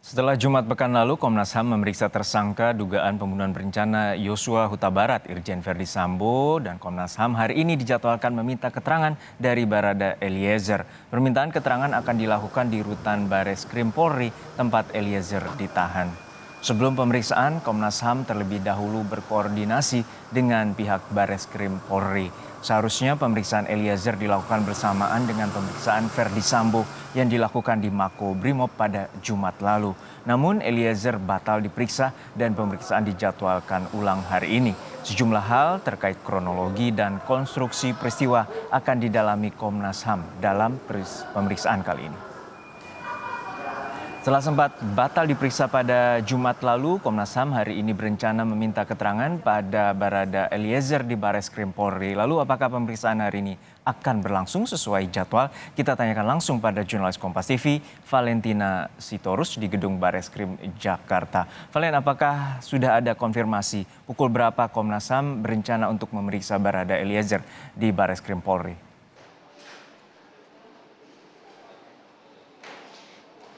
Setelah Jumat pekan lalu, Komnas HAM memeriksa tersangka dugaan pembunuhan berencana Yosua Huta Barat, Irjen Verdi Sambo, dan Komnas HAM hari ini dijadwalkan meminta keterangan dari Barada Eliezer. Permintaan keterangan akan dilakukan di Rutan Bareskrim Polri, tempat Eliezer ditahan. Sebelum pemeriksaan, Komnas HAM terlebih dahulu berkoordinasi dengan pihak Bareskrim Polri. Seharusnya pemeriksaan Eliezer dilakukan bersamaan dengan pemeriksaan Verdi Sambo yang dilakukan di Mako Brimob pada Jumat lalu. Namun Eliezer batal diperiksa dan pemeriksaan dijadwalkan ulang hari ini. Sejumlah hal terkait kronologi dan konstruksi peristiwa akan didalami Komnas HAM dalam pemeriksaan kali ini. Setelah sempat batal diperiksa pada Jumat lalu, Komnas HAM hari ini berencana meminta keterangan pada Barada Eliezer di Bareskrim Polri. Lalu apakah pemeriksaan hari ini akan berlangsung sesuai jadwal? Kita tanyakan langsung pada jurnalis Kompas TV, Valentina Sitorus di Gedung Bareskrim Jakarta. Valen, apakah sudah ada konfirmasi pukul berapa Komnas HAM berencana untuk memeriksa Barada Eliezer di Bareskrim Polri?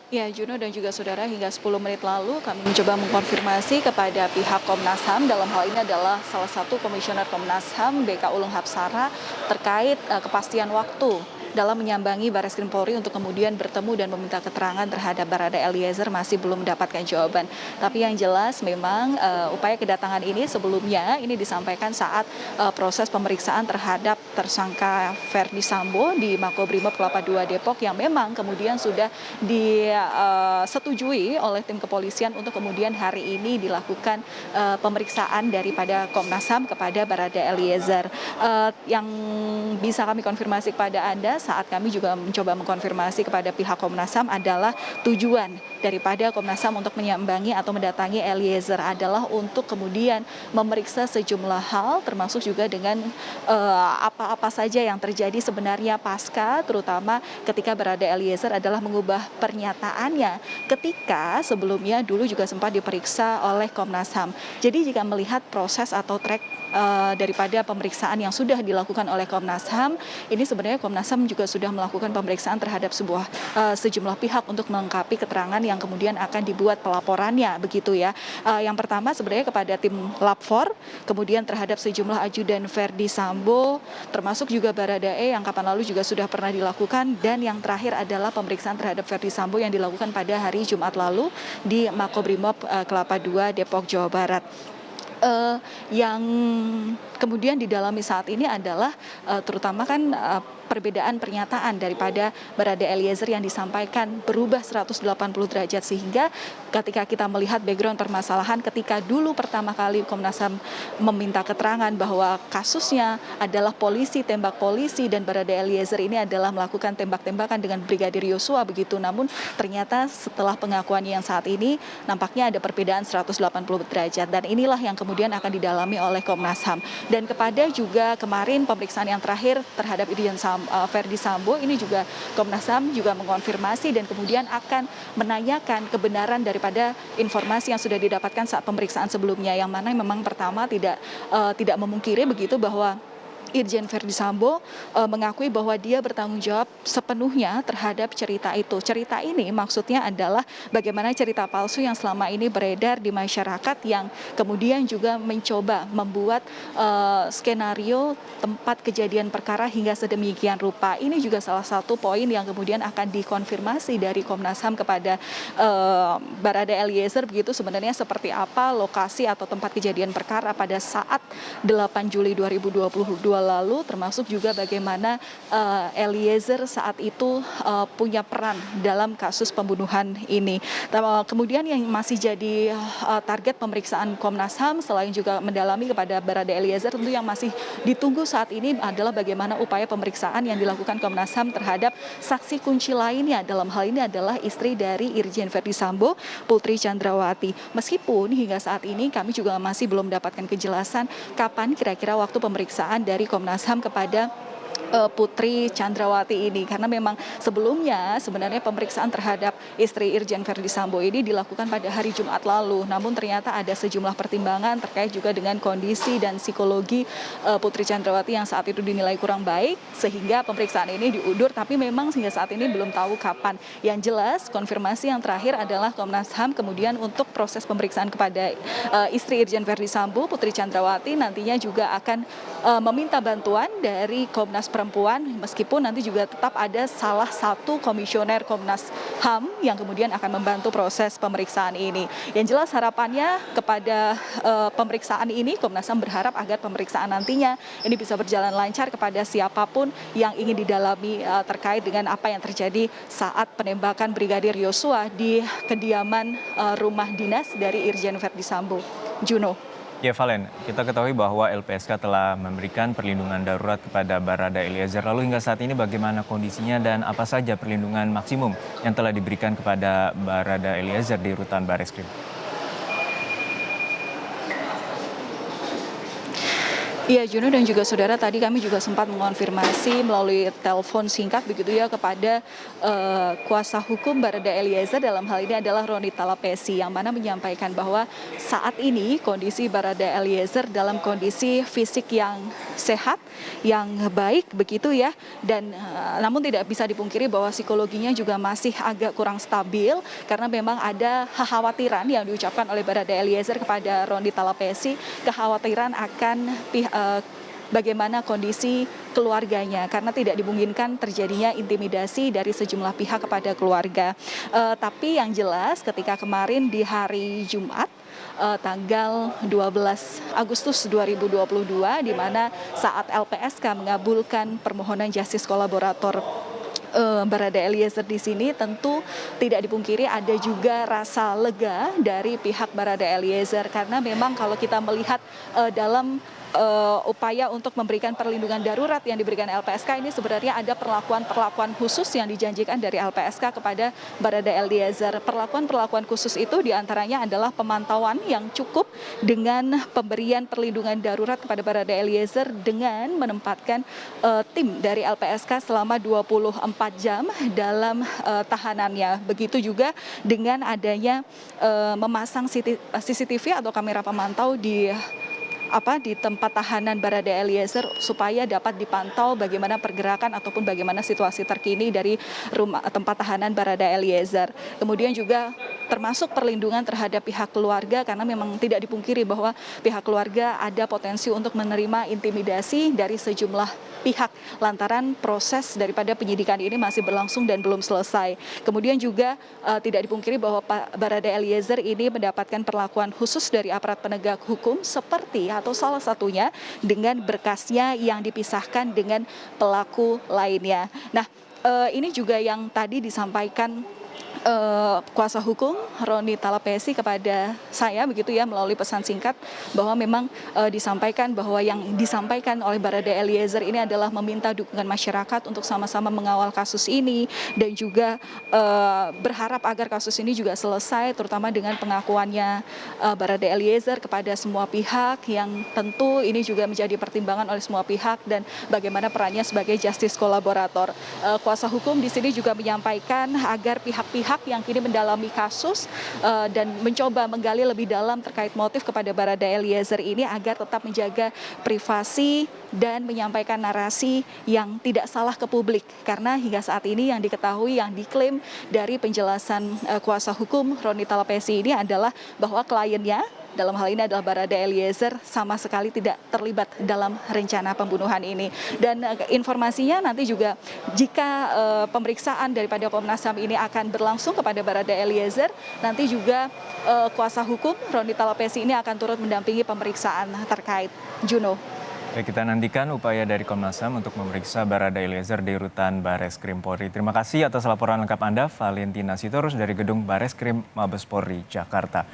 Ya, Juno dan juga saudara, hingga 10 menit lalu kami mencoba mengkonfirmasi kepada pihak Komnas HAM. Dalam hal ini adalah salah satu komisioner Komnas HAM, BK Ulung Hapsara, terkait kepastian waktu dalam menyambangi Bareskrim Polri untuk kemudian bertemu dan meminta keterangan terhadap Barada Eliezer masih belum mendapatkan jawaban. Tapi yang jelas memang upaya kedatangan ini sebelumnya ini disampaikan saat proses pemeriksaan terhadap tersangka Verdi Sambo di Makobrimob Kelapa II Depok yang memang kemudian sudah disetujui oleh tim kepolisian untuk kemudian hari ini dilakukan pemeriksaan daripada Komnas HAM kepada Barada Eliezer. Yang bisa kami konfirmasi kepada Anda saat kami juga mencoba mengkonfirmasi kepada pihak Komnas HAM adalah tujuan daripada Komnas HAM untuk menyambangi atau mendatangi Eliezer adalah untuk kemudian memeriksa sejumlah hal termasuk juga dengan apa-apa saja yang terjadi sebenarnya pasca, terutama ketika Barada Eliezer adalah mengubah pernyataannya ketika sebelumnya dulu juga sempat diperiksa oleh Komnas HAM. Jadi jika melihat proses atau track daripada pemeriksaan yang sudah dilakukan oleh Komnas HAM, ini sebenarnya Komnas HAM juga sudah melakukan pemeriksaan terhadap sejumlah pihak untuk melengkapi keterangan yang kemudian akan dibuat pelaporannya, begitu ya. Yang pertama sebenarnya kepada tim Lab 4, kemudian terhadap sejumlah ajudan Verdi Sambo, termasuk juga Baradae yang kapan lalu juga sudah pernah dilakukan, dan yang terakhir adalah pemeriksaan terhadap Verdi Sambo yang dilakukan pada hari Jumat lalu di Makobrimob Kelapa II Depok, Jawa Barat. Yang kemudian didalami saat ini adalah terutama kan perbedaan pernyataan daripada Barada Eliezer yang disampaikan berubah 180 derajat, sehingga ketika kita melihat background permasalahan ketika dulu pertama kali Komnas HAM meminta keterangan bahwa kasusnya adalah polisi tembak polisi dan Barada Eliezer ini adalah melakukan tembak-tembakan dengan Brigadir Yosua begitu, namun ternyata setelah pengakuannya yang saat ini nampaknya ada perbedaan 180 derajat, dan inilah yang kemudian akan didalami oleh Komnas HAM. Dan kepada juga kemarin pemeriksaan yang terakhir terhadap Irjen Verdi Sambo, ini juga Komnas HAM juga mengonfirmasi dan kemudian akan menanyakan kebenaran daripada informasi yang sudah didapatkan saat pemeriksaan sebelumnya, yang mana memang pertama tidak memungkiri begitu bahwa Irjen Verdi Sambo mengakui bahwa dia bertanggung jawab sepenuhnya terhadap cerita itu. Cerita ini maksudnya adalah bagaimana cerita palsu yang selama ini beredar di masyarakat yang kemudian juga mencoba membuat skenario tempat kejadian perkara hingga sedemikian rupa. Ini juga salah satu poin yang kemudian akan dikonfirmasi dari Komnas HAM kepada Barada Eliezer, begitu sebenarnya seperti apa lokasi atau tempat kejadian perkara pada saat 8 Juli 2022 lalu, termasuk juga bagaimana Eliezer saat itu punya peran dalam kasus pembunuhan ini. Kemudian yang masih jadi target pemeriksaan Komnas HAM selain juga mendalami kepada Barada Eliezer, tentu yang masih ditunggu saat ini adalah bagaimana upaya pemeriksaan yang dilakukan Komnas HAM terhadap saksi kunci lainnya. Dalam hal ini adalah istri dari Irjen Verdi Sambo, Putri Chandrawati. Meskipun hingga saat ini kami juga masih belum mendapatkan kejelasan kapan kira-kira waktu pemeriksaan dari Komnas HAM kepada Putri Chandrawati ini, karena memang sebelumnya sebenarnya pemeriksaan terhadap istri Irjen Verdi Sambo ini dilakukan pada hari Jumat lalu, namun ternyata ada sejumlah pertimbangan terkait juga dengan kondisi dan psikologi Putri Chandrawati yang saat itu dinilai kurang baik sehingga pemeriksaan ini diundur, tapi memang hingga saat ini belum tahu kapan. Yang jelas konfirmasi yang terakhir adalah Komnas HAM kemudian untuk proses pemeriksaan kepada istri Irjen Verdi Sambo, Putri Chandrawati, nantinya juga akan meminta bantuan dari Komnas Perempuan, meskipun nanti juga tetap ada salah satu komisioner Komnas HAM yang kemudian akan membantu proses pemeriksaan ini. Yang jelas harapannya kepada pemeriksaan ini, Komnas HAM berharap agar pemeriksaan nantinya ini bisa berjalan lancar kepada siapapun yang ingin didalami terkait dengan apa yang terjadi saat penembakan Brigadir Yosua di kediaman rumah dinas dari Irjen Verdi Sambo. Juno. Ya Valen, kita ketahui bahwa LPSK telah memberikan perlindungan darurat kepada Barada Eliezer. Lalu hingga saat ini bagaimana kondisinya dan apa saja perlindungan maksimum yang telah diberikan kepada Barada Eliezer di rutan Bareskrim? Iya, Juno dan juga saudara, tadi kami juga sempat mengonfirmasi melalui telepon singkat begitu ya kepada kuasa hukum Barada Eliezer, dalam hal ini adalah Roni Talapesi, yang mana menyampaikan bahwa saat ini kondisi Barada Eliezer dalam kondisi fisik yang sehat, yang baik begitu ya, dan namun tidak bisa dipungkiri bahwa psikologinya juga masih agak kurang stabil karena memang ada kekhawatiran yang diucapkan oleh Barada Eliezer kepada Roni Talapesi, kekhawatiran akan bagaimana kondisi keluarganya karena tidak dimungkinkan terjadinya intimidasi dari sejumlah pihak kepada keluarga. Tapi yang jelas ketika kemarin di hari Jumat tanggal 12 Agustus 2022, di mana saat LPSK mengabulkan permohonan justice kolaborator Barada Eliezer di sini, tentu tidak dipungkiri ada juga rasa lega dari pihak Barada Eliezer karena memang kalau kita melihat dalam upaya untuk memberikan perlindungan darurat yang diberikan LPSK ini, sebenarnya ada perlakuan khusus yang dijanjikan dari LPSK kepada Barada Eliezer. Perlakuan khusus itu diantaranya adalah pemantauan yang cukup dengan pemberian perlindungan darurat kepada Barada Eliezer dengan menempatkan tim dari LPSK selama 24 jam dalam tahanannya. Begitu juga dengan adanya memasang CCTV atau kamera pemantau di tempat tahanan Barada Eliezer supaya dapat dipantau bagaimana pergerakan ataupun bagaimana situasi terkini dari tempat tahanan Barada Eliezer. Kemudian juga termasuk perlindungan terhadap pihak keluarga karena memang tidak dipungkiri bahwa pihak keluarga ada potensi untuk menerima intimidasi dari sejumlah pihak lantaran proses daripada penyidikan ini masih berlangsung dan belum selesai. Kemudian juga tidak dipungkiri bahwa Barada Eliezer ini mendapatkan perlakuan khusus dari aparat penegak hukum seperti atau salah satunya dengan berkasnya yang dipisahkan dengan pelaku lainnya. Nah, ini juga yang tadi disampaikan kuasa hukum Roni Talapesi kepada saya begitu ya melalui pesan singkat bahwa memang disampaikan bahwa yang disampaikan oleh Barada Eliezer ini adalah meminta dukungan masyarakat untuk sama-sama mengawal kasus ini dan juga berharap agar kasus ini juga selesai, terutama dengan pengakuannya Barada Eliezer kepada semua pihak yang tentu ini juga menjadi pertimbangan oleh semua pihak dan bagaimana perannya sebagai justice kolaborator. Kuasa hukum di sini juga menyampaikan agar pihak-pihak yang kini mendalami kasus dan mencoba menggali lebih dalam terkait motif kepada Barada Eliezer ini agar tetap menjaga privasi dan menyampaikan narasi yang tidak salah ke publik. Karena hingga saat ini yang diketahui, yang diklaim dari penjelasan kuasa hukum Roni Talapesi ini adalah bahwa kliennya dalam hal ini adalah Barada Eliezer sama sekali tidak terlibat dalam rencana pembunuhan ini. Dan informasinya nanti juga jika pemeriksaan daripada Komnas HAM ini akan berlangsung kepada Barada Eliezer, nanti juga kuasa hukum Roni Talapesi ini akan turut mendampingi pemeriksaan terkait. Juno. Baik, kita nantikan upaya dari Komnas HAM untuk memeriksa Barada Eliezer di rutan Bareskrim Polri. Terima kasih atas laporan lengkap Anda, Valentina Sitorus dari gedung Bareskrim Mabes Polri, Jakarta.